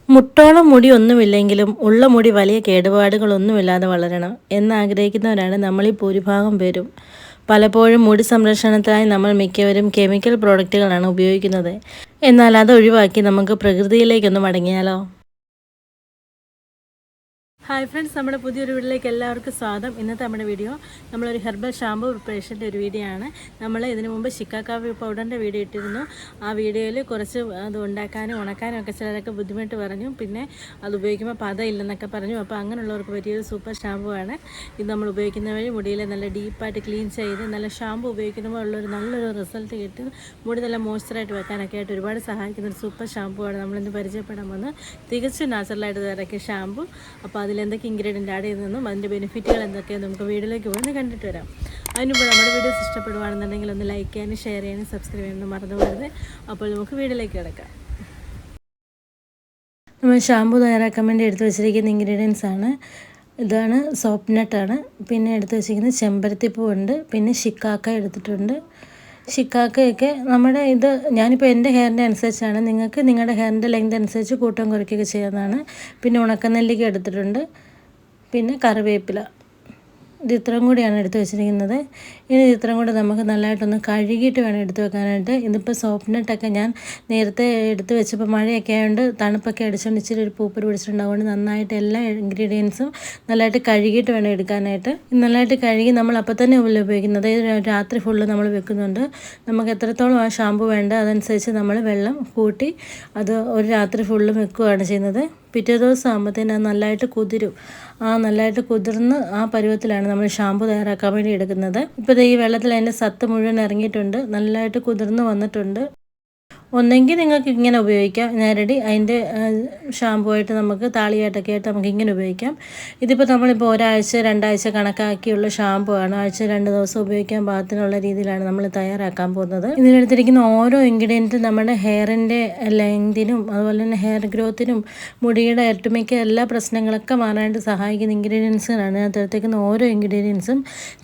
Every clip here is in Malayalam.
മുട്ടോളം മുടി ഒന്നുമില്ലെങ്കിലും ഉള്ള മുടി വലിയ കേടുപാടുകളൊന്നുമില്ലാതെ വളരണം എന്നാഗ്രഹിക്കുന്നവരാണ് നമ്മളീ ഭൂരിഭാഗം പേരും. പലപ്പോഴും മുടി സംരക്ഷണത്തിനായി നമ്മൾ മിക്കവരും കെമിക്കൽ പ്രോഡക്റ്റുകളാണ് ഉപയോഗിക്കുന്നത്. എന്നാൽ അത് ഒഴിവാക്കി നമുക്ക് പ്രകൃതിയിലേക്കൊന്ന് മടങ്ങിയാലോ? ഹായ് ഫ്രണ്ട്സ്, നമ്മുടെ പുതിയൊരു വീഡിയോയിലേക്ക് എല്ലാവർക്കും സ്വാഗതം. ഇന്നത്തെ നമ്മുടെ വീഡിയോ നമ്മളൊരു ഹെർബൽ ഷാമ്പു പ്രിപ്പറേഷൻ്റെ ഒരു വീഡിയോ ആണ്. നമ്മൾ ഇതിനു മുമ്പ് കാപ്പി പൗഡറിൻ്റെ വീഡിയോ ഇട്ടിരുന്നു. ആ വീഡിയോയിൽ കുറച്ച് അത് ഉണ്ടാക്കാനും ഉണക്കാനും ഒക്കെ ചിലരൊക്കെ ബുദ്ധിമുട്ട് പറഞ്ഞു. പിന്നെ അത് ഉപയോഗിക്കുമ്പോൾ പതയില്ലെന്നൊക്കെ പറഞ്ഞു. അപ്പോൾ അങ്ങനെയുള്ളവർക്ക് പറ്റിയൊരു സൂപ്പർ ഷാമ്പു ആണ് ഇത്. നമ്മൾ ഉപയോഗിക്കുന്ന വഴി മുടിയിൽ നല്ല ഡീപ്പായിട്ട് ക്ലീൻ ചെയ്ത് നല്ല ഷാമ്പു ഉപയോഗിക്കുമ്പോൾ ഉള്ളൊരു നല്ലൊരു റിസൾട്ട് കിട്ടും. മുടി നല്ല മോയ്സ്ചറായിട്ട് വെക്കാനൊക്കെ ആയിട്ട് ഒരുപാട് സഹായിക്കുന്ന ഒരു സൂപ്പർ ഷാമ്പു ആണ് നമ്മളിന്ന് പരിചയപ്പെടാൻ വന്ന്. തികച്ചും നാച്ചുറലായിട്ട് ഇറക്കിയ ഷാമ്പു. അപ്പോൾ അതിലെന്തൊക്കെ ഇൻഗ്രീഡിയൻ്റ് ആഡ് ചെയ്തെന്നും അതിൻ്റെ ബെനിഫിറ്റുകൾ എന്തൊക്കെയാണ് നമുക്ക് വീഡിയോയിലേക്ക് പോയി കണ്ടിട്ട് വരാം. അതിനുമ്പോൾ നമ്മുടെ വീഡിയോസ് ഇഷ്ടപ്പെടുവാണെന്നുണ്ടെങ്കിൽ ഒന്ന് ലൈക്ക് ചെയ്യാനും ഷെയർ ചെയ്യാനും സബ്സ്ക്രൈബ് ചെയ്യാനും മറന്നു പോകരുത്. അപ്പോൾ നമുക്ക് വീഡിയോയിലേക്ക് കിടക്കാം. നമ്മൾ ഷാമ്പു തയ്യാറാക്കാൻ വേണ്ടി എടുത്ത് വെച്ചിരിക്കുന്ന ഇൻഗ്രീഡിയൻസ് ആണ്. ഇതാണ് സോപ്പ് നട്ടാണ്. പിന്നെ എടുത്ത് വെച്ചിരിക്കുന്നത് ചെമ്പരത്തിപ്പൂവുണ്ട്. പിന്നെ ഷിക്കാക്ക എടുത്തിട്ടുണ്ട്. ഷിക്കാക്കയൊക്കെ നമ്മുടെ ഇത് ഞാനിപ്പോൾ എൻ്റെ ഹെയറിൻ്റെ അനുസരിച്ചാണ്. നിങ്ങൾക്ക് നിങ്ങളുടെ ഹെയറിൻ്റെ ലെങ്ത് അനുസരിച്ച് കൂട്ടം കുറയ്ക്കുകയൊക്കെ ചെയ്യാവുന്നതാണ്. പിന്നെ ഉണക്കനെല്ലിക്ക എടുത്തിട്ടുണ്ട്. പിന്നെ കറിവേപ്പില. ഇത് ഇത്രയും കൂടിയാണ് എടുത്ത് വെച്ചിരിക്കുന്നത്. ഇനി ഇത്രയും കൂടി നമുക്ക് നല്ലതായിട്ടൊന്ന് കഴുകിയിട്ട് വേണം എടുത്ത് വെക്കാനായിട്ട്. ഇതിപ്പോൾ സോപ്പ് ഞാൻ നേരത്തെ എടുത്ത് വെച്ചപ്പോൾ മഴയൊക്കെ ആയതുകൊണ്ട് തണുപ്പൊക്കെ അടിച്ചുകൊണ്ട് ഇച്ചിരി ഒരു പൂപ്പര് പിടിച്ചിട്ടുണ്ട്. അതുകൊണ്ട് നന്നായിട്ട് എല്ലാ ഇൻഗ്രീഡിയൻസും നല്ലതായിട്ട് കഴുകിയിട്ട് വേണം എടുക്കാനായിട്ട്. നല്ലതായിട്ട് കഴുകി നമ്മൾ അപ്പോൾ തന്നെ ഉപയോഗിക്കുന്നത്. രാത്രി ഫുള്ള് നമ്മൾ വെക്കുന്നുണ്ട്. നമുക്ക് എത്രത്തോളം ആ ഷാമ്പു വേണ്ട അതനുസരിച്ച് നമ്മൾ വെള്ളം കൂട്ടി അത് ഒരു രാത്രി ഫുള്ളും വെക്കുകയാണ് ചെയ്യുന്നത്. പിറ്റേ ദിവസം ആകുമ്പോഴത്തേന് അത് നല്ലതായിട്ട് കുതിരും. നല്ലതായിട്ട് കുതിർന്ന് ആ പരുവത്തിലാണ് നമ്മൾ ഷാമ്പു തയ്യാറാക്കാൻ വേണ്ടി എടുക്കുന്നത്. ഇപ്പോൾ ഈ വെള്ളത്തിൽ അതിൻ്റെ സത്ത് മുഴുവൻ ഇറങ്ങിയിട്ടുണ്ട്. നല്ലതായിട്ട് കുതിർന്ന് വന്നിട്ടുണ്ട്. ഒന്നെങ്കിൽ നിങ്ങൾക്ക് ഇങ്ങനെ ഉപയോഗിക്കാം, നേരടി അതിൻ്റെ ഷാമ്പു ആയിട്ട് നമുക്ക് താളിയായിട്ടൊക്കെ ആയിട്ട് നമുക്ക് ഇങ്ങനെ ഉപയോഗിക്കാം. ഇതിപ്പോൾ നമ്മളിപ്പോൾ ഒരാഴ്ച 2 ആഴ്ച കണക്കാക്കിയുള്ള ഷാമ്പു ആണ്. ആഴ്ച 2 ദിവസം ഉപയോഗിക്കാൻ പാകത്തിനുള്ള രീതിയിലാണ് നമ്മൾ തയ്യാറാക്കാൻ പോകുന്നത്. ഇതിലെടുത്തിരിക്കുന്ന ഓരോ ഇൻഗ്രീഡിയൻറ്റും നമ്മുടെ ഹെയറിൻ്റെ ലെങ്തിനും അതുപോലെ തന്നെ ഹെയർ ഗ്രോത്തിനും മുടിയുടെ ഒട്ടുമിക്ക എല്ലാ പ്രശ്നങ്ങളൊക്കെ മാറാനായിട്ട് സഹായിക്കുന്ന ഇൻഗ്രീഡിയൻസുകളാണ്. അതിനകത്തേക്കുന്ന ഓരോ ഇൻഗ്രീഡിയൻസും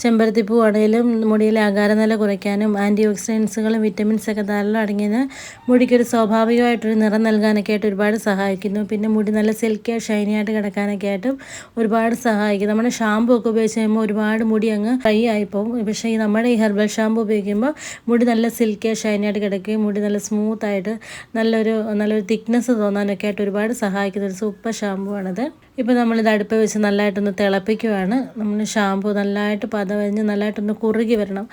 ചെമ്പരത്തിപ്പൂ ആണെങ്കിലും മുടിയിലെ അകാരനില കുറയ്ക്കാനും ആൻറ്റി ഓക്സിഡൻസുകളും വിറ്റമിൻസൊക്കെ ധാരാളം അടങ്ങിയത് മുടിക്കൊരു സ്വാഭാവികമായിട്ടൊരു നിറം നൽകാനൊക്കെ ആയിട്ട് ഒരുപാട് സഹായിക്കുന്നു. പിന്നെ മുടി നല്ല സിൽക്കി ഷൈനി ആയിട്ട് കിടക്കാനൊക്കെ ആയിട്ടും ഒരുപാട് സഹായിക്കും. നമ്മുടെ ഷാമ്പു ഒക്കെ ഉപയോഗിച്ച് കഴിയുമ്പോൾ ഒരുപാട് മുടി അങ്ങ് ഡ്രൈ ആയിപ്പോവും. പക്ഷേ നമ്മുടെ ഈ ഹെർബൽ ഷാമ്പു ഉപയോഗിക്കുമ്പോൾ മുടി നല്ല സിൽക്കി ഷൈനി ആയിട്ട് കിടക്കുകയും മുടി നല്ല സ്മൂത്തായിട്ട് നല്ലൊരു തിക്നെസ് തോന്നാനൊക്കെ ആയിട്ട് ഒരുപാട് സഹായിക്കുന്ന ഒരു സൂപ്പർ ഷാമ്പു ആണിത്. ഇപ്പോൾ നമ്മളിത് അടുപ്പ് വെച്ച് നല്ലതായിട്ടൊന്ന് തിളപ്പിക്കുകയാണ്. നമ്മൾ ഷാമ്പു നല്ലതായിട്ട് പതവഞ്ഞ് നല്ലതായിട്ടൊന്ന് കുറുകി വരണം.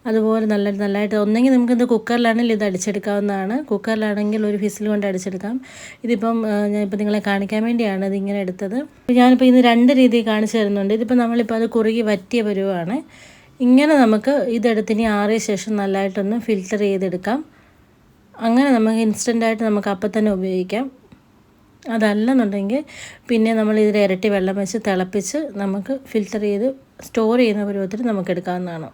അതുപോലെ നല്ലതായിട്ട് ഒന്നെങ്കിൽ നമുക്കിത് കുക്കറിലാണെങ്കിൽ ഇത് അടിച്ചെടുക്കാവുന്നതാണ്. കുക്കറിലാണെങ്കിൽ ഒരു വിസിൽ കൊണ്ട് അടിച്ചെടുക്കാം. ഇതിപ്പം ഞാനിപ്പോൾ നിങ്ങളെ കാണിക്കാൻ വേണ്ടിയാണ് ഇതിങ്ങനെ എടുത്തത്. ഞാനിപ്പോൾ ഇന്ന് 2 രീതിയിൽ കാണിച്ചു തരുന്നുണ്ട്. ഇതിപ്പോൾ നമ്മളിപ്പോൾ അത് കുറുകി വറ്റിയ പരുവാണ്. ഇങ്ങനെ നമുക്ക് ഇതെടുത്തിനി ആറിയ ശേഷം നല്ലതായിട്ടൊന്ന് ഫിൽറ്റർ ചെയ്തെടുക്കാം. അങ്ങനെ നമുക്ക് ഇൻസ്റ്റൻ്റായിട്ട് നമുക്ക് അപ്പം തന്നെ ഉപയോഗിക്കാം. അതല്ലെന്നുണ്ടെങ്കിൽ പിന്നെ നമ്മൾ ഇതിൽ ഇരട്ടി വെള്ളം വെച്ച് തിളപ്പിച്ച് നമുക്ക് ഫിൽറ്റർ ചെയ്ത് സ്റ്റോർ ചെയ്യുന്ന പരുവത്തിൽ നമുക്ക് എടുക്കാവുന്നതാണ്.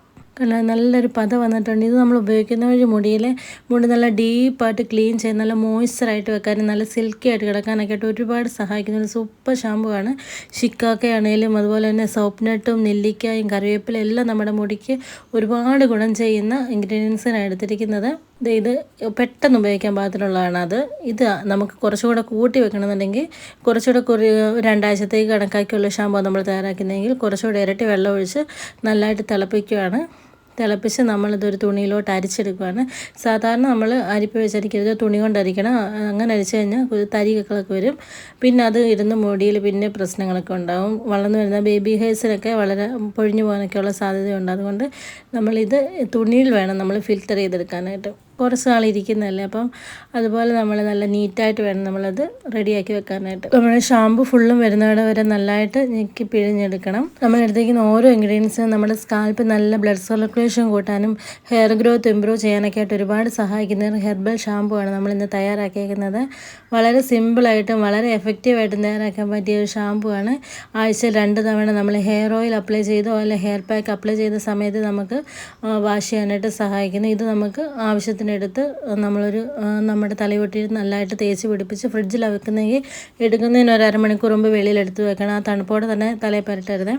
നല്ലൊരു പത വന്നിട്ടുണ്ട്. ഇത് നമ്മൾ ഉപയോഗിക്കുന്ന വഴി മുടി നല്ല ഡീപ്പായിട്ട് ക്ലീൻ ചെയ്ത് നല്ല മോയ്സ്ചറായിട്ട് വെക്കാനും നല്ല സിൽക്കി ആയിട്ട് കിടക്കാനൊക്കെ ആയിട്ട് ഒരുപാട് സഹായിക്കുന്ന ഒരു സൂപ്പർ ഷാമ്പു ആണ്. ഷിക്കാക്കയാണേലും അതുപോലെ തന്നെ സോപ്പ് നട്ടും നെല്ലിക്കായും കറിവേപ്പില എല്ലാം നമ്മുടെ മുടിക്ക് ഒരുപാട് ഗുണം ചെയ്യുന്ന ഇൻഗ്രീഡിയൻസിനാണ് എടുത്തിരിക്കുന്നത്. ഇത് പെട്ടെന്ന് ഉപയോഗിക്കാൻ പാകത്തിനുള്ളതാണ്. ഇത് നമുക്ക് കുറച്ചുകൂടെ കൂട്ടി വെക്കണമെന്നുണ്ടെങ്കിൽ കുറച്ചുകൂടെ 2 ആഴ്ചത്തേക്ക് കണക്കാക്കിയുള്ള ഷാമ്പു നമ്മൾ തയ്യാറാക്കുന്നതെങ്കിൽ കുറച്ചുകൂടെ ഇരട്ടി വെള്ളം ഒഴിച്ച് നല്ലതായിട്ട് തിളപ്പിച്ച് നമ്മളിതൊരു തുണിയിലോട്ട് അരിച്ചെടുക്കുകയാണ്. സാധാരണ നമ്മൾ അരിപ്പ് വെച്ചരിക്കരുത്, തുണി കൊണ്ട് അരിക്കണം. അങ്ങനെ അരിച്ചു കഴിഞ്ഞാൽ തരികളൊക്കെ വരും. പിന്നെ അത് ഇരുന്ന് മുടിയിൽ പിന്നെ പ്രശ്നങ്ങളൊക്കെ ഉണ്ടാകും. വളർന്നു വരുന്ന ബേബി ഹെയർസിനൊക്കെ വളരെ പൊഴിഞ്ഞു പോകാനൊക്കെയുള്ള സാധ്യതയുണ്ട്. അതുകൊണ്ട് നമ്മളിത് തുണിയിൽ വേണം നമ്മൾ ഫിൽറ്റർ ചെയ്തെടുക്കാനായിട്ട്. കുറച്ച് നാൾ ഇരിക്കുന്നതല്ലേ, അപ്പം അതുപോലെ നമ്മൾ നല്ല നീറ്റായിട്ട് വേണം നമ്മളത് റെഡിയാക്കി വെക്കാനായിട്ട്. നമ്മുടെ ഷാമ്പു ഫുള്ളും വരുന്നവിടെ വരെ നല്ലതായിട്ട് ഞെക്കി പിഴിഞ്ഞെടുക്കണം. നമ്മളെടുത്തേക്കുന്ന ഓരോ ഇൻഗ്രീഡിയൻസും നമ്മുടെ സ്കാൽപ്പ് നല്ല ബ്ലഡ് സർക്കുലേഷൻ കൂട്ടാനും ഹെയർ ഗ്രോത്ത് ഇമ്പ്രൂവ് ചെയ്യാനൊക്കെ ആയിട്ട് ഒരുപാട് സഹായിക്കുന്ന ഒരു ഹെർബൽ ഷാമ്പു ആണ് നമ്മളിന്ന് തയ്യാറാക്കിയിരിക്കുന്നത്. വളരെ സിമ്പിളായിട്ടും വളരെ എഫക്റ്റീവായിട്ടും തയ്യാറാക്കാൻ പറ്റിയ ഒരു ഷാമ്പു ആണ്. ആഴ്ചയിൽ 2 തവണ നമ്മൾ ഹെയർ ഓയിൽ അപ്ലൈ ചെയ്തോ അല്ലെങ്കിൽ ഹെയർ പാക്ക് അപ്ലൈ ചെയ്ത സമയത്ത് നമുക്ക് വാഷ് ചെയ്യാനായിട്ട് സഹായിക്കുന്നു. ഇത് നമുക്ക് ആവശ്യത്തിനെടുത്ത് നമ്മുടെ തലയൊട്ടിയിൽ നല്ലതായിട്ട് തേച്ച് പിടിപ്പിച്ച് ഫ്രിഡ്ജിലാണ് വെക്കുന്നതെങ്കിൽ എടുക്കുന്നതിന് ഒരു 1/2 മണിക്കൂർ മുമ്പ് വെളിയിലെടുത്ത് വെക്കണം. ആ തണുപ്പോടെ തന്നെ തലയിൽ പുരട്ടരുത്.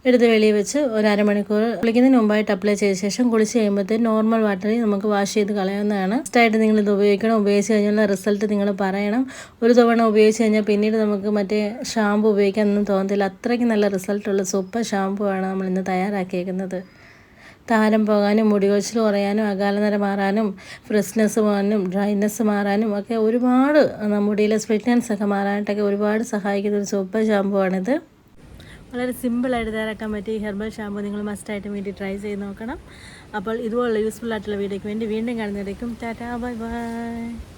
എടുത്ത് വെളിയിൽ വെച്ച് ഒരു അരമണിക്കൂർ കുളിക്കുന്നതിന് മുമ്പായിട്ട് അപ്ലൈ ചെയ്ത ശേഷം കുളിച്ച് കഴിയുമ്പോഴത്തേക്കും നോർമൽ വാട്ടറിൽ നമുക്ക് വാഷ് ചെയ്ത് കളയാവുന്നതാണ്. ഫസ്റ്റായിട്ട് നിങ്ങളിത് ഉപയോഗിക്കണം. ഉപയോഗിച്ച് കഴിഞ്ഞാൽ റിസൾട്ട് നിങ്ങൾ പറയണം. ഒരു തവണ ഉപയോഗിച്ച് കഴിഞ്ഞാൽ പിന്നീട് നമുക്ക് മറ്റേ ഷാമ്പു ഉപയോഗിക്കാനൊന്നും തോന്നത്തില്ല. അത്രയ്ക്ക് നല്ല റിസൾട്ടുള്ള സൂപ്പർ ഷാമ്പു ആണ് നമ്മളിന്ന് തയ്യാറാക്കിയേക്കുന്നത്. താരം പോകാനും മുടി കൊഴിച്ചിൽ കുറയാനും അകാലനര മാറാനും ഫ്രഷ്നെസ് പോകാനും ഡ്രൈനെസ് മാറാനും ഒക്കെ ഒരുപാട് മുടിയിലെ സ്പ്ലിറ്റൻസ് ഒക്കെ മാറാനായിട്ടൊക്കെ ഒരുപാട് സഹായിക്കുന്ന ഒരു സൂപ്പർ ഷാമ്പു ആണിത്. വളരെ സിമ്പിളായിട്ട് തയ്യാറാക്കാൻ പറ്റിയ ഈ ഹെർബൽ ഷാമ്പു നിങ്ങൾ മസ്റ്റായിട്ടും വേണ്ടി ട്രൈ ചെയ്ത് നോക്കണം. അപ്പോൾ ഇതുപോലുള്ള യൂസ്ഫുൾ ആയിട്ടുള്ള വീഡിയോയ്ക്ക് വേണ്ടി വീണ്ടും കാണുന്നതായിരിക്കും. Tata, bye bye.